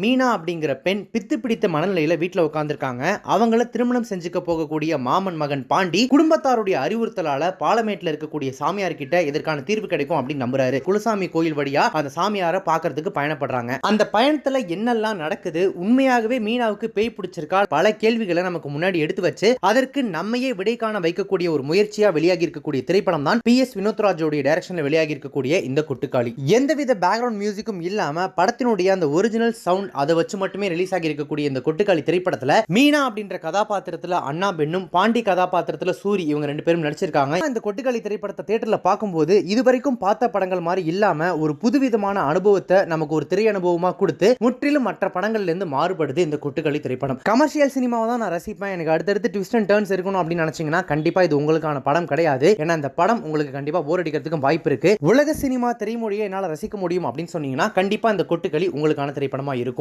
மீனா அப்படிங்கிற பெண் பித்து பிடித்த மனநிலையில வீட்டுல உட்கார்ந்துருக்காங்க. அவங்கள திருமணம் செஞ்சுக்க போகக்கூடிய மாமன் மகன் பாண்டி குடும்பத்தாருடைய அறிவுறுத்தலால பாலமேட்ல இருக்கக்கூடிய சாமியார் கிட்ட இதற்கான தீர்வு கிடைக்கும் அப்படின்னு நம்புறாரு. குலசாமி கோயில் வழியா அந்த சாமியாரை பாக்குறதுக்கு பயணப்படுறாங்க. அந்த பயணத்துல என்னெல்லாம் நடக்குது, உண்மையாகவே மீனாவுக்கு பேய் பிடிச்சிருக்கா, பல கேள்விகளை நமக்கு முன்னாடி எடுத்து வச்சு அதற்கு நம்மையே விடை காண வைக்கக்கூடிய ஒரு முயற்சியா வெளியாகி இருக்கக்கூடிய திரைப்படம் தான் PS வினோத்ராஜோடைய டைரக்ஷன்ல வெளியாகி இருக்கக்கூடிய இந்த கொட்டுக்காளி. எந்தவித பேக்ரவுண்ட் மியூசிக்கும் இல்லாம படத்தினுடைய அந்த ஒரிஜினல் சவுண்ட் அதை வச்சு மட்டுமே ரிலீஸ் ஆகி இருக்கக்கூடிய இந்த கொட்டுக்காளி திரைப்படத்துல மீனா அப்படின்ற கதாபாத்திரத்துல அண்ணா பெண்ணும், பாண்டி கதாபாத்திரத்துல சூரி, இவங்க ரெண்டு பேரும் நடிச்சிருக்காங்க. இந்த கொட்டுக்காளி திரைப்படத்தை தியேட்டர்ல பார்க்கும்போது இதுவரைக்கும் பார்த்த படங்கள் மாதிரி இல்லாம ஒரு புதுவிதமான அனுபவத்தை நமக்கு ஒரு திரை அனுபவமா கொடுத்து முற்றிலும் மற்ற படங்கள்ல இருந்து மாறுபடுது இந்த கொட்டுக்காளி திரைப்படம். கமர்ஷியல் சினிமாவை தான் நான் ரசிப்பேன், எனக்கு அடுத்தடுத்து ட்விஸ்ட் அண்ட் டர்ன்ஸ் இருக்கணும் அப்படின்னு நினைச்சீங்கன்னா கண்டிப்பா இது உங்களுக்கான படம் கிடையாது. ஏன்னா இந்த படம் உங்களுக்கு கண்டிப்பா போர் அடிக்கிறதுக்கு வாய்ப்பு இருக்கு. உலக சினிமா திரைமொழியை என்னால் ரசிக்க முடியும் அப்படின்னு சொன்னீங்கன்னா கண்டிப்பா இந்த கொட்டுக்காளி உங்களுக்கான திரைப்படமா இருக்கும்.